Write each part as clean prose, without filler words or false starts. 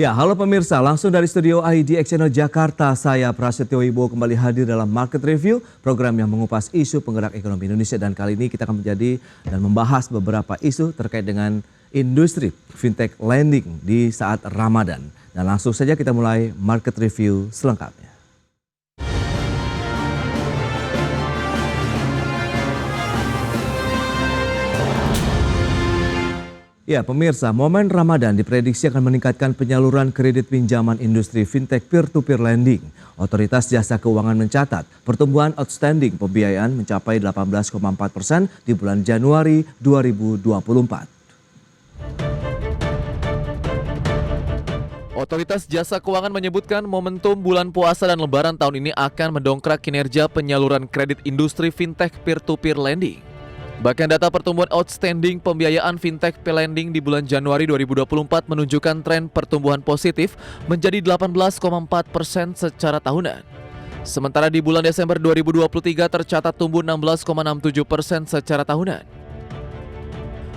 Ya, halo pemirsa, langsung dari studio IDX Channel Jakarta, saya Prasetyo Wibowo kembali hadir dalam Market Review, program yang mengupas isu penggerak ekonomi Indonesia. Dan kali ini kita akan menjadi dan membahas beberapa isu terkait dengan industri fintech lending di saat Ramadan. Dan langsung saja kita mulai Market Review selengkapnya. Ya, pemirsa, momen Ramadan diprediksi akan meningkatkan penyaluran kredit pinjaman industri fintech peer-to-peer lending. Otoritas Jasa Keuangan mencatat pertumbuhan outstanding pembiayaan mencapai 18,4% di bulan Januari 2024. Otoritas Jasa Keuangan menyebutkan momentum bulan puasa dan lebaran tahun ini akan mendongkrak kinerja penyaluran kredit industri fintech peer-to-peer lending. Bahkan data pertumbuhan outstanding pembiayaan fintech lending di bulan Januari 2024 menunjukkan tren pertumbuhan positif menjadi 18,4% secara tahunan. Sementara di bulan Desember 2023 tercatat tumbuh 16,67% secara tahunan.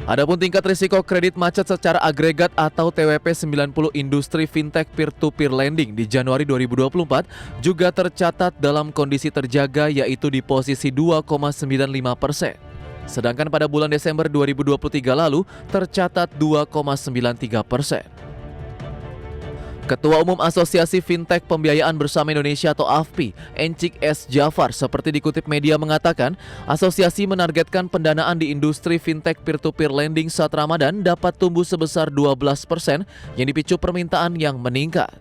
Adapun tingkat risiko kredit macet secara agregat atau TWP 90 industri fintech peer-to-peer lending di Januari 2024 juga tercatat dalam kondisi terjaga, yaitu di posisi 2,95%. Sedangkan pada bulan Desember 2023 lalu tercatat 2,93%. Ketua Umum Asosiasi Fintech Pembiayaan Bersama Indonesia atau AFPI, Encik S. Jafar, seperti dikutip media mengatakan, asosiasi menargetkan pendanaan di industri fintech peer-to-peer lending saat Ramadan dapat tumbuh sebesar 12% yang dipicu permintaan yang meningkat.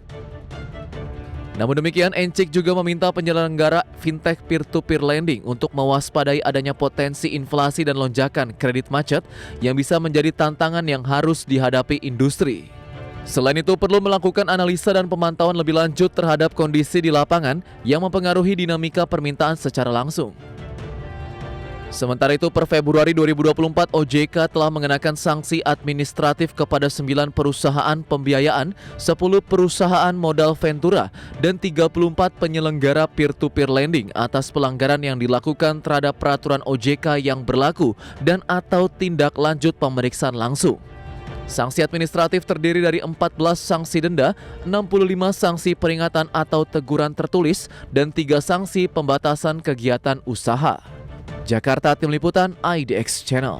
Namun demikian, Encik juga meminta penyelenggara fintech peer-to-peer lending untuk mewaspadai adanya potensi inflasi dan lonjakan kredit macet yang bisa menjadi tantangan yang harus dihadapi industri. Selain itu, perlu melakukan analisa dan pemantauan lebih lanjut terhadap kondisi di lapangan yang mempengaruhi dinamika permintaan secara langsung. Sementara itu, per Februari 2024, OJK telah mengenakan sanksi administratif kepada 9 perusahaan pembiayaan, 10 perusahaan modal ventura, dan 34 penyelenggara peer-to-peer lending atas pelanggaran yang dilakukan terhadap peraturan OJK yang berlaku dan atau tindak lanjut pemeriksaan langsung. Sanksi administratif terdiri dari 14 sanksi denda, 65 sanksi peringatan atau teguran tertulis, dan 3 sanksi pembatasan kegiatan usaha. Jakarta, Tim Liputan IDX Channel.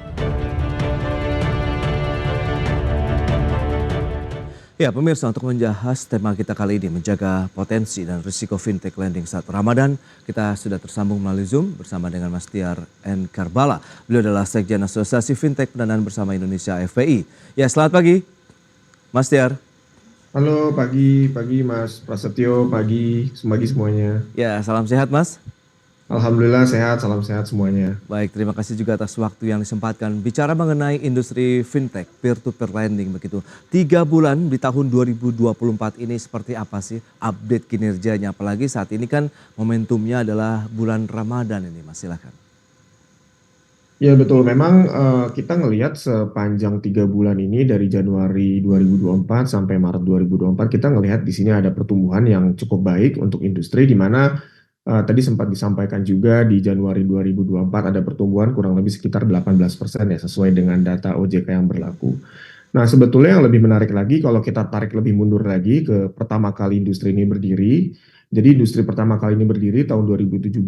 Ya, pemirsa, untuk membahas tema kita kali ini, menjaga potensi dan risiko fintech lending saat Ramadan, kita sudah tersambung melalui Zoom bersama dengan Mas Tiar N. Karbala. Beliau adalah Sekjen Asosiasi Fintech Pendanaan Bersama Indonesia FPI. Ya, selamat pagi, Mas Tiar. Halo, pagi Mas Prasetyo, pagi semuanya. Ya, salam sehat, Mas. Alhamdulillah sehat, salam sehat semuanya. Baik, terima kasih juga atas waktu yang disempatkan. Bicara mengenai industri fintech, peer-to-peer lending begitu. 3 bulan di tahun 2024 ini seperti apa sih update kinerjanya? Apalagi saat ini kan momentumnya adalah bulan Ramadan ini, Mas, silakan. Ya betul, memang kita ngelihat sepanjang 3 bulan ini dari Januari 2024 sampai Maret 2024, kita ngelihat di sini ada pertumbuhan yang cukup baik untuk industri, di mana tadi sempat disampaikan juga di Januari 2024 ada pertumbuhan kurang lebih sekitar 18% ya, sesuai dengan data OJK yang berlaku. Nah, sebetulnya yang lebih menarik lagi kalau kita tarik lebih mundur lagi ke pertama kali industri ini berdiri. Jadi industri pertama kali ini berdiri tahun 2017,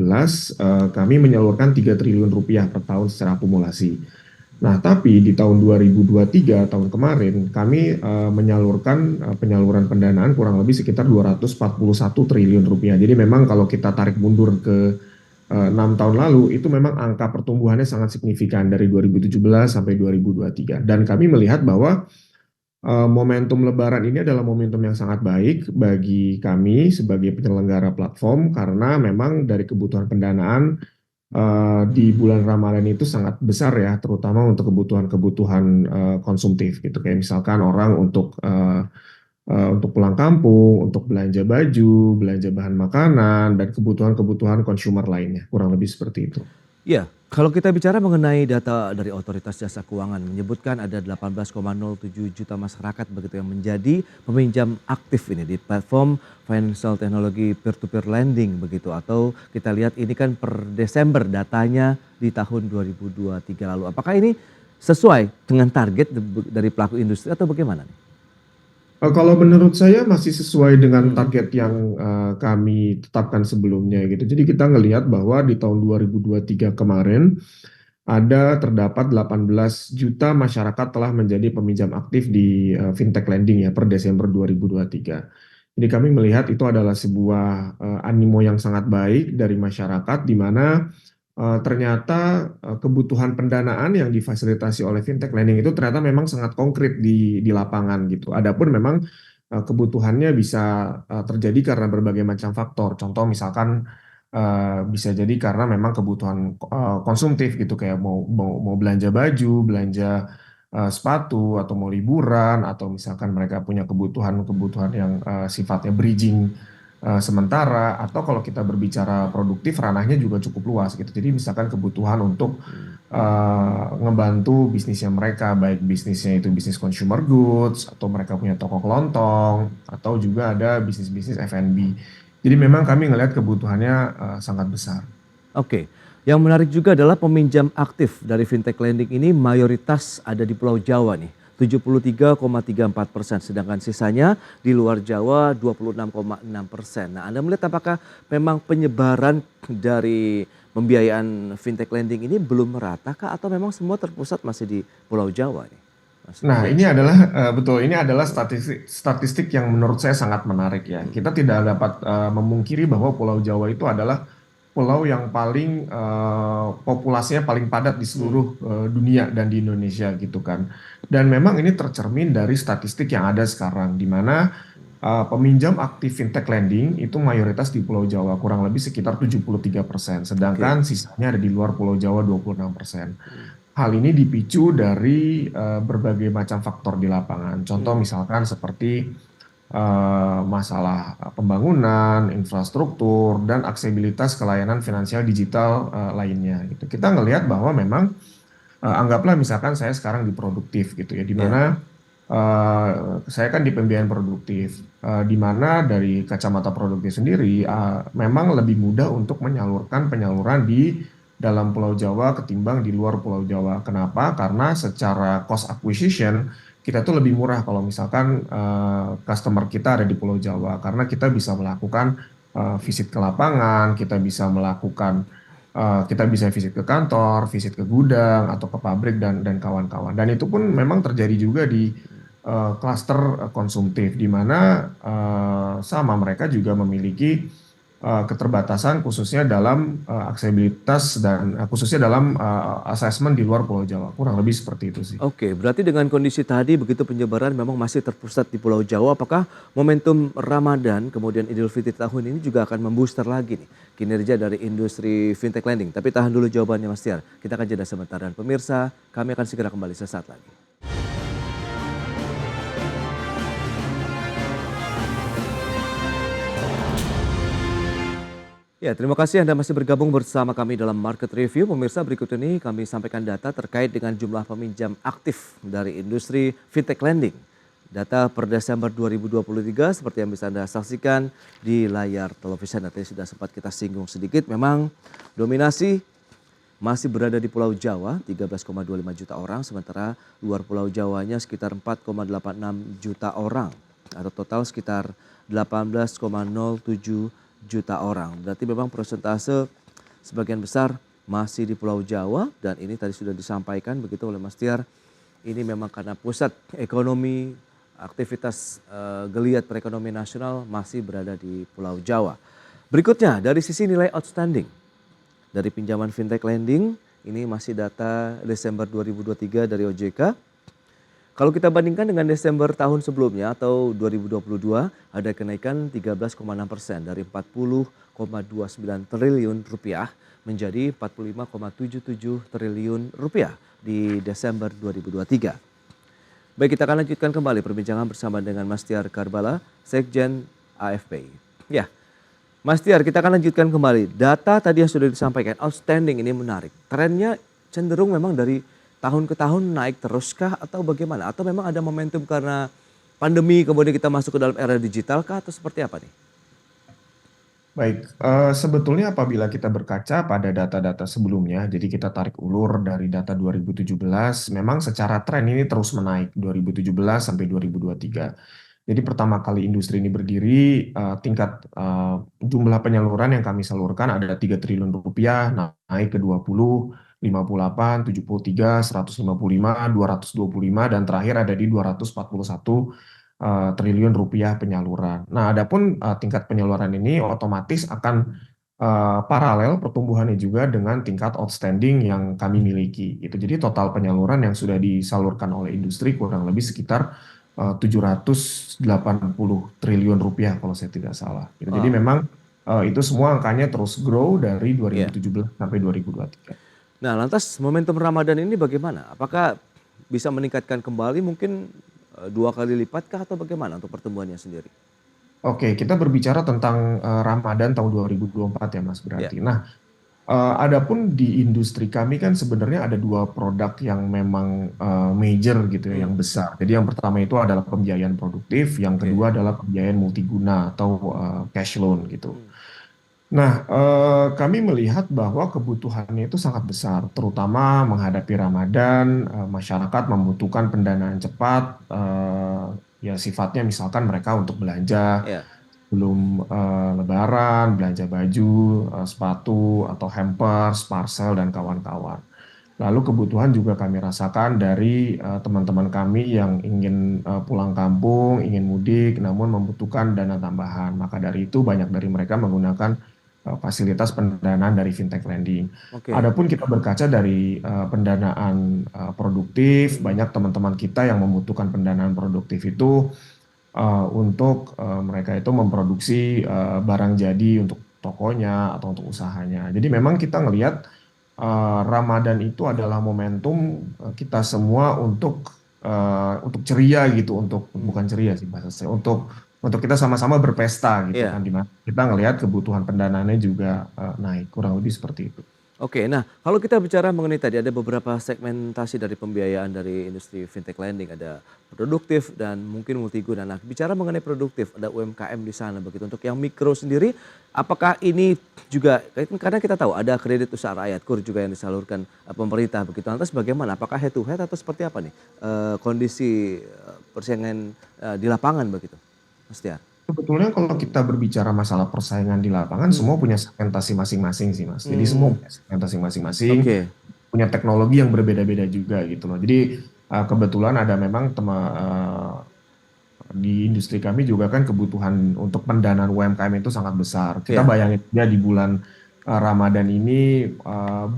kami menyalurkan 3 triliun rupiah per tahun secara akumulasi. Nah, tapi di tahun 2023, tahun kemarin, kami menyalurkan penyaluran pendanaan kurang lebih sekitar 241 triliun rupiah. Jadi memang kalau kita tarik mundur ke 6 tahun lalu, itu memang angka pertumbuhannya sangat signifikan dari 2017 sampai 2023. Dan kami melihat bahwa momentum Lebaran ini adalah momentum yang sangat baik bagi kami sebagai penyelenggara platform, karena memang dari kebutuhan pendanaan di bulan Ramadan itu sangat besar ya, terutama untuk kebutuhan-kebutuhan konsumtif gitu, kayak misalkan orang untuk pulang kampung, untuk belanja baju, belanja bahan makanan, dan kebutuhan-kebutuhan consumer lainnya, kurang lebih seperti itu. Ya, kalau kita bicara mengenai data dari Otoritas Jasa Keuangan menyebutkan ada 18,07 juta masyarakat begitu yang menjadi peminjam aktif ini di platform financial technology peer-to-peer lending begitu, atau kita lihat ini kan per Desember datanya di tahun 2023 lalu. Apakah ini sesuai dengan target dari pelaku industri atau bagaimana nih? Kalau menurut saya masih sesuai dengan Hmm. target yang kami tetapkan sebelumnya gitu. Jadi kita ngelihat bahwa di tahun 2023 kemarin terdapat 18 juta masyarakat telah menjadi peminjam aktif di fintech lending ya per Desember 2023. Jadi kami melihat itu adalah sebuah animo yang sangat baik dari masyarakat di mana ternyata kebutuhan pendanaan yang difasilitasi oleh fintech lending itu ternyata memang sangat konkret di lapangan gitu. Adapun memang kebutuhannya bisa terjadi karena berbagai macam faktor. Contoh misalkan bisa jadi karena memang kebutuhan konsumtif gitu kayak mau belanja baju, belanja sepatu atau mau liburan atau misalkan mereka punya kebutuhan-kebutuhan yang sifatnya bridging sementara atau kalau kita berbicara produktif ranahnya juga cukup luas gitu. Jadi misalkan kebutuhan untuk ngebantu bisnisnya mereka baik bisnisnya itu bisnis consumer goods atau mereka punya toko kelontong atau juga ada bisnis-bisnis F&B. Jadi memang kami ngelihat kebutuhannya sangat besar. Oke, yang menarik juga adalah peminjam aktif dari fintech lending ini mayoritas ada di Pulau Jawa nih, 73,34%, sedangkan sisanya di luar Jawa 26,6%. Nah, Anda melihat apakah memang penyebaran dari pembiayaan fintech lending ini belum merata kah atau memang semua terpusat masih di Pulau Jawa nih, Mas Nah, ini Jens? adalah betul, ini adalah statistik yang menurut saya sangat menarik ya. Kita tidak dapat memungkiri bahwa Pulau Jawa itu adalah pulau yang paling populasinya paling padat di Hmm, seluruh dunia dan di Indonesia gitu kan. Dan memang ini tercermin dari statistik yang ada sekarang, di mana peminjam aktif fintech lending itu mayoritas di Pulau Jawa, kurang lebih sekitar 73%, oke. sedangkan sisanya ada di luar Pulau Jawa 26%. Hal ini dipicu dari berbagai macam faktor di lapangan. Contoh Hmm, misalkan seperti masalah pembangunan, infrastruktur, dan aksesibilitas ke layanan finansial digital lainnya. Gitu. Kita ngelihat bahwa memang anggaplah misalkan saya sekarang di produktif gitu ya, di ya. mana saya kan di pembiayaan produktif, di mana dari kacamata produktif sendiri memang lebih mudah untuk menyalurkan penyaluran di dalam Pulau Jawa ketimbang di luar Pulau Jawa. Kenapa? Karena secara cost acquisition kita tuh lebih murah kalau misalkan customer kita ada di Pulau Jawa, karena kita bisa melakukan visit ke lapangan, kita bisa visit ke kantor, visit ke gudang atau ke pabrik dan kawan-kawan. Dan itu pun memang terjadi juga di klaster konsumtif, di mana sama mereka juga memiliki keterbatasan khususnya dalam aksesibilitas dan khususnya dalam asesmen di luar Pulau Jawa. Kurang lebih seperti itu sih. Oke, berarti dengan kondisi tadi begitu penyebaran memang masih terpusat di Pulau Jawa, apakah momentum Ramadan kemudian Idul Fitri tahun ini juga akan membooster lagi nih kinerja dari industri fintech lending? Tapi tahan dulu jawabannya Mas Tiar, kita akan jeda sebentar dan pemirsa kami akan segera kembali sesaat lagi. Ya, terima kasih Anda masih bergabung bersama kami dalam Market Review. Pemirsa, berikut ini kami sampaikan data terkait dengan jumlah peminjam aktif dari industri fintech lending. Data per Desember 2023 seperti yang bisa Anda saksikan di layar televisi. Nanti sudah sempat kita singgung sedikit. Memang dominasi masih berada di Pulau Jawa 13,25 juta orang. Sementara luar Pulau Jawanya sekitar 4,86 juta orang. Atau total sekitar 18,07 juta orang. Berarti memang persentase sebagian besar masih di Pulau Jawa dan ini tadi sudah disampaikan begitu oleh Mas Tiar. Ini memang karena pusat ekonomi aktivitas geliat perekonomian nasional masih berada di Pulau Jawa. Berikutnya dari sisi nilai outstanding dari pinjaman fintech lending ini masih data Desember 2023 dari OJK. Kalau kita bandingkan dengan Desember tahun sebelumnya atau 2022 ada kenaikan 13,6% dari 40,29 triliun rupiah menjadi 45,77 triliun rupiah di Desember 2023. Baik, kita akan lanjutkan kembali perbincangan bersama dengan Mas Tiar Karbala, Sekjen AFP. Ya, Mas Tiar, kita akan lanjutkan kembali. Data tadi yang sudah disampaikan, outstanding ini menarik. Trennya cenderung memang dari tahun ke tahun naik teruskah atau bagaimana? Atau memang ada momentum karena pandemi kemudian kita masuk ke dalam era digital kah atau seperti apa nih? Baik, sebetulnya apabila kita berkaca pada data-data sebelumnya, jadi kita tarik ulur dari data 2017, memang secara tren ini terus menaik 2017 sampai 2023. Jadi pertama kali industri ini berdiri, tingkat jumlah penyaluran yang kami salurkan ada 3 triliun rupiah, naik ke 20, 58, 73, 155, 225, dan terakhir ada di 241 triliun rupiah penyaluran. Nah, adapun tingkat penyaluran ini otomatis akan paralel pertumbuhannya juga dengan tingkat outstanding yang kami miliki. Gitu. Jadi total penyaluran yang sudah disalurkan oleh industri kurang lebih sekitar 780 triliun rupiah kalau saya tidak salah. Gitu. Jadi Wow. memang itu semua angkanya terus grow dari Iya. 2017 sampai 2023. Nah, lantas momentum Ramadan ini bagaimana? Apakah bisa meningkatkan kembali mungkin 2 kali lipat kah atau bagaimana untuk pertumbuhannya sendiri? Oke, kita berbicara tentang Ramadan tahun 2024 ya Mas Ya. berarti. Nah, adapun di industri kami kan sebenarnya ada 2 produk yang memang major gitu ya, yang Hmm, besar. Jadi yang pertama itu adalah pembiayaan produktif, yang oke. kedua adalah pembiayaan multiguna atau cash loan gitu. Hmm, Nah, kami melihat bahwa kebutuhannya itu sangat besar, terutama menghadapi Ramadan, masyarakat membutuhkan pendanaan cepat, ya sifatnya misalkan mereka untuk belanja ya. belum Lebaran, belanja baju, sepatu, atau hampers, parcel, dan kawan-kawan. Lalu kebutuhan juga kami rasakan dari teman-teman kami yang ingin pulang kampung, ingin mudik, namun membutuhkan dana tambahan. Maka dari itu banyak dari mereka menggunakan fasilitas pendanaan dari fintech lending. Oke. Adapun kita berkaca dari pendanaan produktif, Hmm, banyak teman-teman kita yang membutuhkan pendanaan produktif itu untuk mereka itu memproduksi barang jadi untuk tokonya atau untuk usahanya. Jadi memang kita ngelihat Ramadan itu adalah momentum kita semua untuk ceria gitu, untuk hmm. bukan ceria sih bahasa saya, untuk kita sama-sama berpesta gitu Iya. kan, di mana kita ngelihat kebutuhan pendanaannya juga naik, kurang lebih seperti itu. Oke, nah kalau kita bicara mengenai tadi ada beberapa segmentasi dari pembiayaan dari industri fintech lending, ada produktif dan mungkin multiguna. Nah, bicara mengenai produktif, ada UMKM di sana begitu. Untuk yang mikro sendiri, apakah ini juga karena kita tahu ada kredit usaha rakyat KUR juga yang disalurkan pemerintah begitu. Lantas bagaimana? Apakah head to head atau seperti apa nih kondisi persaingan di lapangan begitu, Mas Tiar? Sebetulnya kalau kita berbicara masalah persaingan di lapangan, Hmm. semua punya segmentasi masing-masing sih Mas. Jadi semua Hmm. punya segmentasi masing-masing, Oke. punya teknologi yang berbeda-beda juga gitu loh. Jadi kebetulan ada memang di industri kami juga kan kebutuhan untuk pendanaan UMKM itu sangat besar. Kita Ya. bayangin ya di bulan Ramadan ini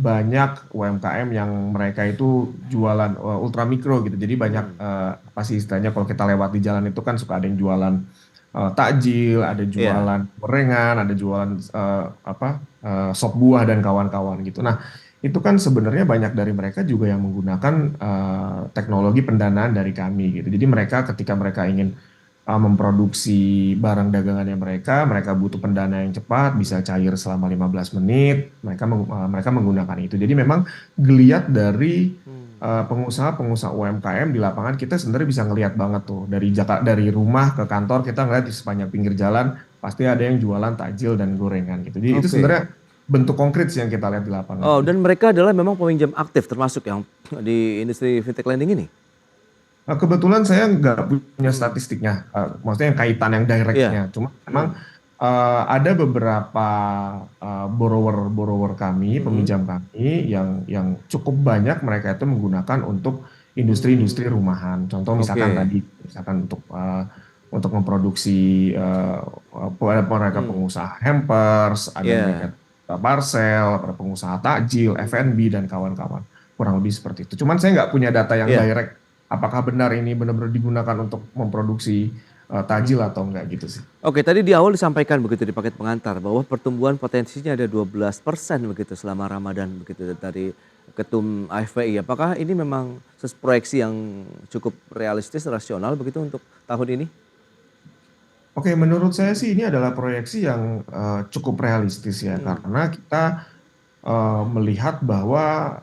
banyak UMKM yang mereka itu jualan ultra mikro gitu. Jadi banyak Hmm. apa sih istilahnya kalau kita lewat di jalan itu kan suka ada yang jualan takjil, ada Ya. jualan gorengan, ada jualan sop buah dan kawan-kawan gitu. Nah, itu kan sebenarnya banyak dari mereka juga yang menggunakan teknologi pendanaan dari kami gitu. Jadi mereka ketika mereka ingin memproduksi barang dagangannya mereka, mereka butuh pendanaan yang cepat, bisa cair selama 15 menit, mereka menggunakan itu. Jadi memang geliat dari Hmm. pengusaha-pengusaha UMKM di lapangan kita sebenarnya bisa ngelihat banget tuh dari Jakarta, dari rumah ke kantor kita ngelihat di sepanjang pinggir jalan pasti ada yang jualan takjil dan gorengan gitu. Jadi itu Oke. sebenarnya bentuk konkret sih yang kita lihat di lapangan. Oh, dan mereka adalah memang peminjam aktif termasuk yang di industri fintech lending ini? Kebetulan saya nggak punya Hmm. statistiknya, maksudnya yang kaitan yang Iya. directnya. Cuma memang Hmm. ada beberapa borrower kami, Mhm. peminjam kami yang cukup banyak mereka itu menggunakan untuk industri-industri Mmm. rumahan. Contoh misalkan Oke. tadi, misalkan untuk memproduksi mereka Mmm. pengusaha hampers, ada mereka Iya. parcel, ada pengusaha takjil, Mhm. F&B dan kawan-kawan. Kurang lebih seperti itu. Cuman saya nggak punya data yang Iya. direct. Apakah benar ini benar-benar digunakan untuk memproduksi Mhm. takjil atau enggak gitu sih. Oke, tadi di awal disampaikan begitu di paket pengantar bahwa pertumbuhan potensinya ada 12% begitu selama Ramadan begitu dari Ketum AFPI. Apakah ini memang proyeksi yang cukup realistis, rasional begitu untuk tahun ini? Oke, menurut saya sih ini adalah proyeksi yang cukup realistis ya, Mhm. karena kita melihat bahwa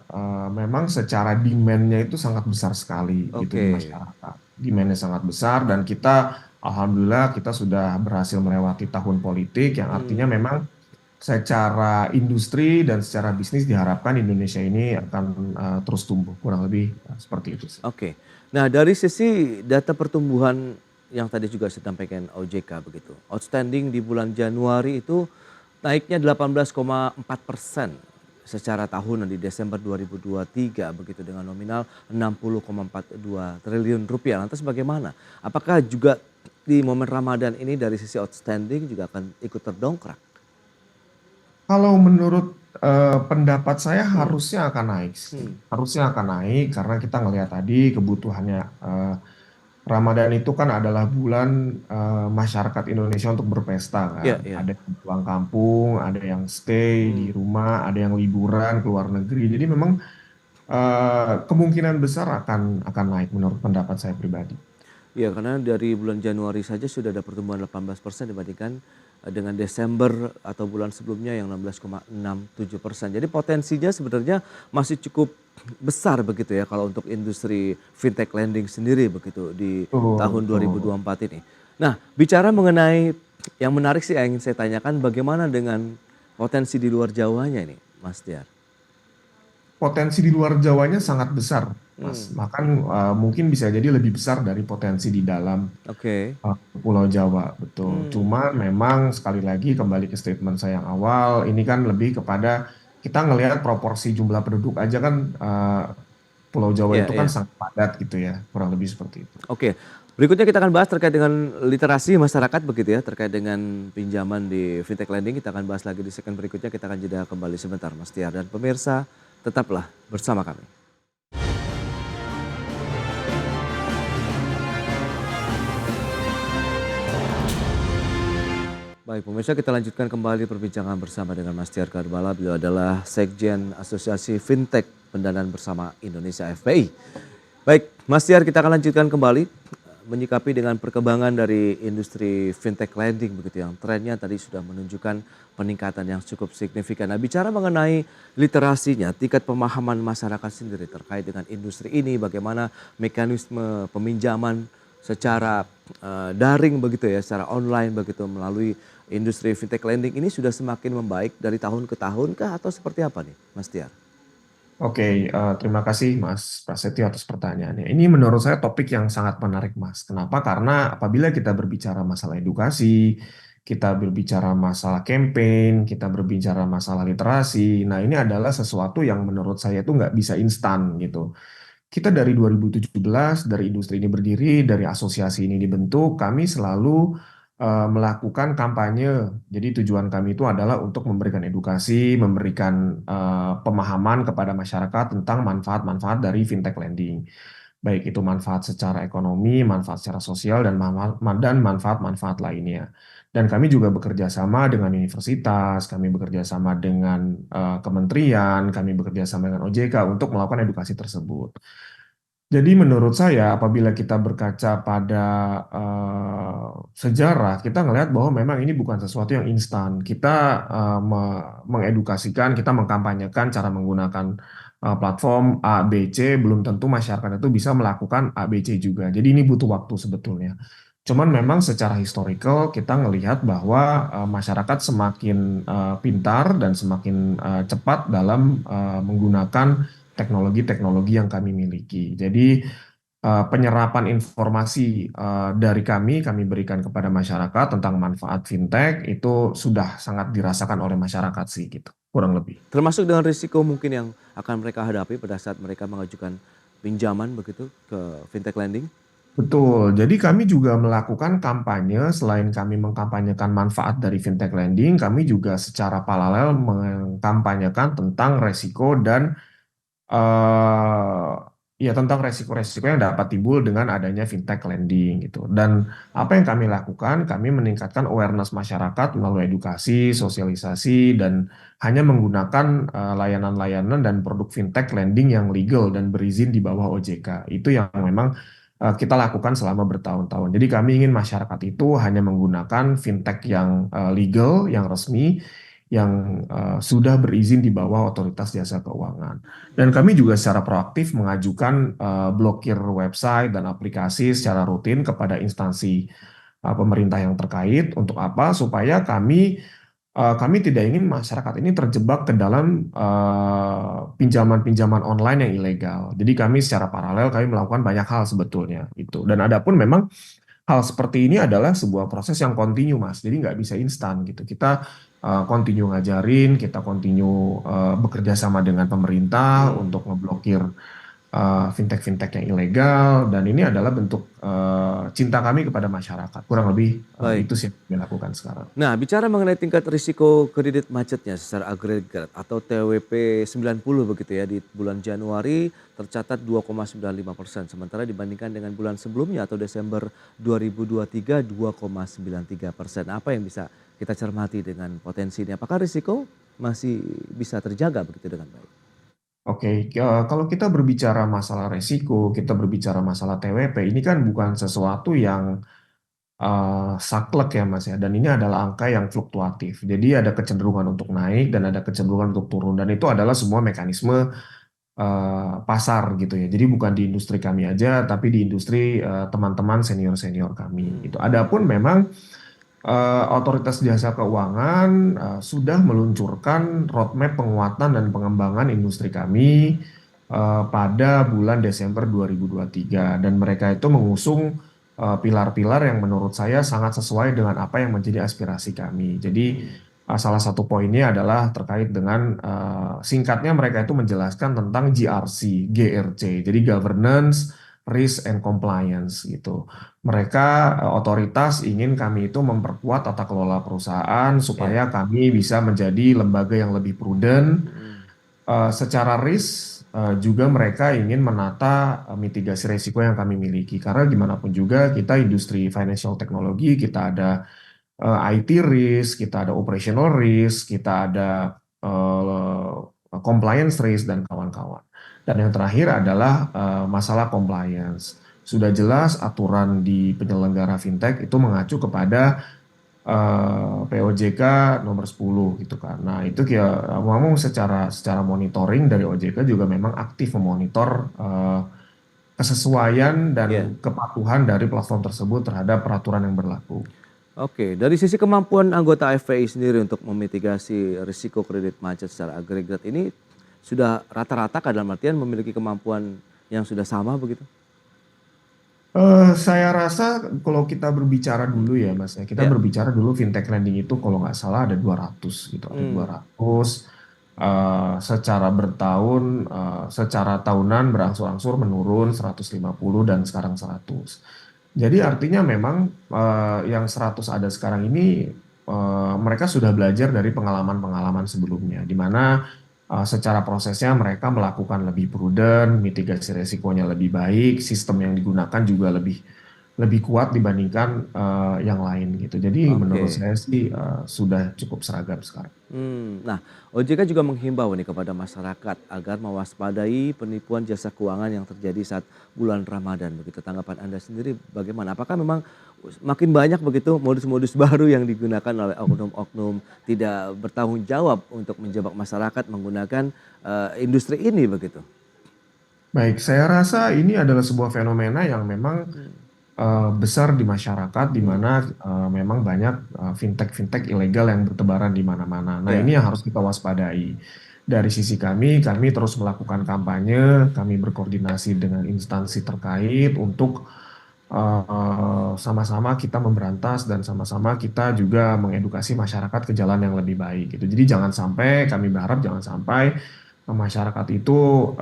memang secara demand-nya itu sangat besar sekali gitu di Oke. masyarakat. Demand-nya sangat besar dan kita alhamdulillah kita sudah berhasil melewati tahun politik yang artinya Mmm. memang secara industri dan secara bisnis diharapkan Indonesia ini akan terus tumbuh, kurang lebih seperti itu sih. Oke. Nah, dari sisi data pertumbuhan yang tadi juga disampaikan OJK begitu. Outstanding di bulan Januari itu naiknya 18,4% secara tahunan di Desember 2023 begitu dengan nominal 60,42 triliun rupiah. Lantas bagaimana? Apakah juga di momen Ramadan ini dari sisi outstanding juga akan ikut terdongkrak? Kalau menurut pendapat saya Hmm, harusnya akan naik sih. hmm. Harusnya akan naik karena kita ngelihat tadi kebutuhannya Ramadan itu kan adalah bulan masyarakat Indonesia untuk berpesta Iya, kan. iya. Ada yang pulang kampung, ada yang stay di Hmm. rumah, ada yang liburan ke luar negeri. Jadi memang kemungkinan besar akan naik menurut pendapat saya pribadi. Iya, karena dari bulan Januari saja sudah ada pertumbuhan 18% dibandingkan dengan Desember atau bulan sebelumnya yang 16,67%. Jadi potensinya sebenarnya masih cukup besar begitu ya kalau untuk industri fintech lending sendiri begitu di Betul, tahun betul. 2024 ini. Nah, bicara mengenai yang menarik sih yang ingin saya tanyakan bagaimana dengan potensi di luar Jawanya ini, Mas Tiar? Potensi di luar Jawanya sangat besar, Mas. Hmm, Bahkan mungkin bisa jadi lebih besar dari potensi di dalam oke. Pulau Jawa, betul. Hmm, Cuma memang sekali lagi kembali ke statement saya yang awal, ini kan lebih kepada kita ngelihat proporsi jumlah penduduk aja kan Pulau Jawa iya, itu kan iya. sangat padat gitu ya, kurang lebih seperti itu. Oke, berikutnya kita akan bahas terkait dengan literasi masyarakat begitu ya, terkait dengan pinjaman di fintech lending. Kita akan bahas lagi di segmen berikutnya. Kita akan jeda kembali sebentar, Mas Tiar dan pemirsa. Tetaplah bersama kami. Baik, pemirsa kita lanjutkan kembali perbincangan bersama dengan Mas Tiar Karbala. Beliau adalah Sekjen Asosiasi Fintech Pendanaan Bersama Indonesia FPI. Baik, Mas Tiar kita akan lanjutkan kembali menyikapi dengan perkembangan dari industri fintech lending begitu yang trennya tadi sudah menunjukkan peningkatan yang cukup signifikan. Nah, bicara mengenai literasinya, tingkat pemahaman masyarakat sendiri terkait dengan industri ini, bagaimana mekanisme peminjaman secara daring begitu ya, secara online begitu melalui industri fintech lending ini sudah semakin membaik dari tahun ke tahun kah atau seperti apa nih, Mas Tiar? Oke, terima kasih Mas Prasetyo atas pertanyaannya. Ini menurut saya topik yang sangat menarik, Mas. Kenapa? Karena apabila kita berbicara masalah edukasi, kita berbicara masalah campaign, kita berbicara masalah literasi, nah ini adalah sesuatu yang menurut saya itu nggak bisa instan gitu. Kita dari 2017, dari industri ini berdiri, dari asosiasi ini dibentuk, kami selalu melakukan kampanye. Jadi tujuan kami itu adalah untuk memberikan edukasi, memberikan pemahaman kepada masyarakat tentang manfaat-manfaat dari fintech lending. Baik itu manfaat secara ekonomi, manfaat secara sosial, dan manfaat-manfaat lainnya. Dan kami juga bekerja sama dengan universitas, kami bekerja sama dengan kementerian, kami bekerja sama dengan OJK untuk melakukan edukasi tersebut. Jadi menurut saya apabila kita berkaca pada sejarah, kita ngelihat bahwa memang ini bukan sesuatu yang instan. Kita mengedukasikan, kita mengkampanyekan cara menggunakan platform A, B, C, belum tentu masyarakat itu bisa melakukan A, B, C juga. Jadi ini butuh waktu sebetulnya. Cuman memang secara historical kita ngelihat bahwa masyarakat semakin pintar dan semakin cepat dalam menggunakan teknologi-teknologi yang kami miliki. Jadi penyerapan informasi dari kami berikan kepada masyarakat tentang manfaat fintech itu sudah sangat dirasakan oleh masyarakat sih gitu, kurang lebih. Termasuk dengan risiko mungkin yang akan mereka hadapi pada saat mereka mengajukan pinjaman begitu ke fintech lending? Betul, jadi kami juga melakukan kampanye, selain kami mengkampanyekan manfaat dari fintech lending, kami juga secara paralel mengkampanyekan tentang resiko dan eh ya tentang resiko-resiko yang dapat timbul dengan adanya fintech lending gitu. Dan apa yang kami lakukan, kami meningkatkan awareness masyarakat melalui edukasi, sosialisasi, dan hanya menggunakan layanan-layanan dan produk fintech lending yang legal dan berizin di bawah OJK. Itu yang memang kita lakukan selama bertahun-tahun. Jadi kami ingin masyarakat itu hanya menggunakan fintech yang legal, yang resmi, yang sudah berizin di bawah otoritas jasa keuangan. Dan kami juga secara proaktif mengajukan blokir website dan aplikasi secara rutin kepada instansi pemerintah yang terkait. Untuk apa? Supaya kami tidak ingin masyarakat ini terjebak ke dalam pinjaman-pinjaman online yang ilegal. Jadi kami secara paralel kami melakukan banyak hal sebetulnya itu. Dan adapun memang hal seperti ini adalah sebuah proses yang kontinu, Mas. Jadi nggak bisa instan gitu. Kita kontinu ngajarin, kita kontinu bekerja sama dengan pemerintah untuk ngeblokir fintech-fintech yang ilegal, dan ini adalah bentuk cinta kami kepada masyarakat. Kurang lebih Baik. itu sih yang kami lakukan sekarang. Nah, bicara mengenai tingkat risiko kredit macetnya secara agregat atau TWP 90 begitu ya di bulan Januari tercatat 2,95%, sementara dibandingkan dengan bulan sebelumnya atau Desember 2023 2,93%. Apa yang bisa kita cermati dengan potensi ini? Apakah risiko masih bisa terjaga begitu dengan baik? Oke, kalau kita berbicara masalah resiko, kita berbicara masalah TWP, ini kan bukan sesuatu yang saklek ya Mas ya, dan ini adalah angka yang fluktuatif. Jadi ada kecenderungan untuk naik dan ada kecenderungan untuk turun, dan itu adalah semua mekanisme pasar gitu ya. Jadi bukan di industri kami aja, tapi di industri teman-teman senior-senior kami gitu. Adapun memang Otoritas Jasa Keuangan sudah meluncurkan roadmap penguatan dan pengembangan industri kami pada bulan Desember 2023, dan mereka itu mengusung pilar-pilar yang menurut saya sangat sesuai dengan apa yang menjadi aspirasi kami. Jadi salah satu poinnya adalah terkait dengan singkatnya mereka itu menjelaskan tentang GRC, jadi Governance, Risk and Compliance gitu. Mereka otoritas ingin kami itu memperkuat tata kelola perusahaan Ya. supaya kami bisa menjadi lembaga yang lebih prudent. Secara risk juga mereka ingin menata mitigasi risiko yang kami miliki, karena gimana pun juga kita industri financial technology, kita ada IT risk, kita ada operational risk, kita ada compliance risk dan kawan-kawan. Dan yang terakhir adalah masalah compliance. Sudah jelas aturan di penyelenggara fintech itu mengacu kepada POJK nomor 10 gitu kan. Nah, itu ngomong secara monitoring dari OJK juga memang aktif memonitor kesesuaian Ya. dan kepatuhan dari platform tersebut terhadap peraturan yang berlaku. Oke, dari sisi kemampuan anggota FPI sendiri untuk memitigasi risiko kredit macet secara agregat ini sudah rata-rata dalam artian memiliki kemampuan yang sudah sama begitu? Saya rasa kalau kita berbicara dulu ya Mas ya, kita Ya. berbicara dulu fintech lending itu kalau nggak salah ada 200 gitu, ada 200 secara bertahun, secara tahunan berangsur-angsur menurun 150 dan sekarang 100. Jadi artinya memang yang 100 ada sekarang ini mereka sudah belajar dari pengalaman-pengalaman sebelumnya, di mana secara prosesnya mereka melakukan lebih prudent, mitigasi resikonya lebih baik, sistem yang digunakan juga lebih kuat dibandingkan yang lain gitu. Jadi menurut Oke. saya sih sudah cukup seragam sekarang. Nah, OJK juga menghimbau nih kepada masyarakat agar mewaspadai penipuan jasa keuangan yang terjadi saat bulan Ramadan begitu. Tanggapan Anda sendiri bagaimana? Apakah memang makin banyak begitu modus-modus baru yang digunakan oleh oknum-oknum tidak bertanggung jawab untuk menjebak masyarakat menggunakan industri ini begitu? Baik, saya rasa ini adalah sebuah fenomena yang memang besar di masyarakat, di mana memang banyak fintech-fintech ilegal yang bertebaran di mana-mana. Nah, Ya. ini yang harus kita waspadai. Dari sisi kami terus melakukan kampanye, kami berkoordinasi dengan instansi terkait untuk sama-sama kita memberantas dan sama-sama kita juga mengedukasi masyarakat ke jalan yang lebih baik gitu. Jadi kami berharap jangan sampai masyarakat itu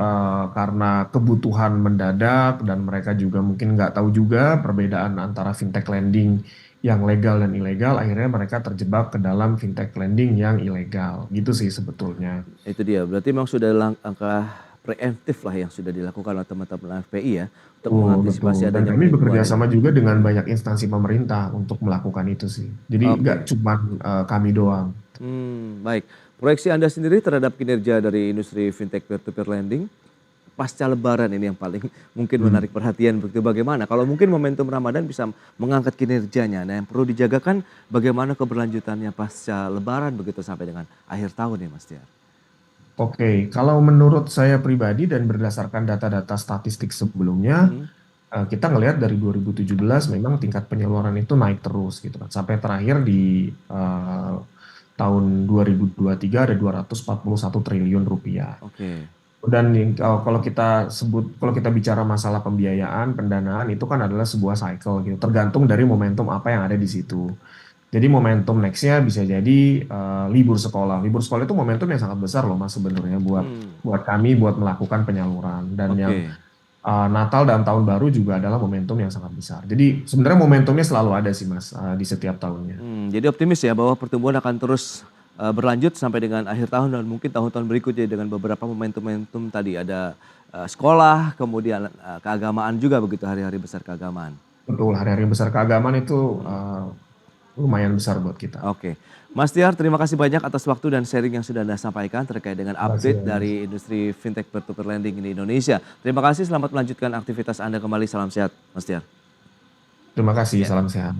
karena kebutuhan mendadak dan mereka juga mungkin nggak tahu juga perbedaan antara fintech lending yang legal dan ilegal, akhirnya mereka terjebak ke dalam fintech lending yang ilegal. Gitu sih sebetulnya. Itu dia, berarti memang sudah langkah preemptif lah yang sudah dilakukan oleh teman-teman FPI ya untuk Oh, mengantisipasi betul. Dan adanya kami bekerja penipuan ini. sama juga dengan banyak instansi pemerintah untuk melakukan itu sih. Jadi nggak Oke. cuma kami doang. Baik. Proyeksi Anda sendiri terhadap kinerja dari industri fintech peer-to-peer lending pasca Lebaran ini yang paling mungkin Hmm. menarik perhatian begitu bagaimana? Kalau mungkin momentum Ramadan bisa mengangkat kinerjanya. Nah, yang perlu dijagakan bagaimana keberlanjutannya pasca Lebaran begitu sampai dengan akhir tahun ya Mas Tiar. Oke, kalau menurut saya pribadi dan berdasarkan data-data statistik sebelumnya, Mhm. kita ngelihat dari 2017 memang tingkat penyaluran itu naik terus gitu kan. Sampai terakhir di tahun 2023 ada 241 triliun rupiah. Oke. Dan kalau kalau kita bicara masalah pembiayaan, pendanaan itu kan adalah sebuah cycle gitu, tergantung dari momentum apa yang ada di situ. Jadi momentum next-nya bisa jadi libur sekolah. Libur sekolah itu momentum yang sangat besar loh Mas sebenarnya buat Hmm, buat kami buat melakukan penyaluran. Dan yang oke. Natal dan Tahun Baru juga adalah momentum yang sangat besar. Jadi sebenarnya momentumnya selalu ada sih Mas di setiap tahunnya. Jadi optimis ya bahwa pertumbuhan akan terus berlanjut sampai dengan akhir tahun dan mungkin tahun-tahun berikutnya dengan beberapa momentum-momentum tadi ada sekolah, kemudian keagamaan juga begitu hari-hari besar keagamaan. Betul, hari-hari besar keagamaan itu Hmm, lumayan besar buat kita. oke. Mas Tiar, terima kasih banyak atas waktu dan sharing yang sudah Anda sampaikan terkait dengan Terima kasih update ya, Mas. dari industri fintech peer-to-peer lending di Indonesia. Terima kasih, selamat melanjutkan aktivitas Anda kembali. Salam sehat, Mas Tiar. Terima kasih, Ya. salam sehat.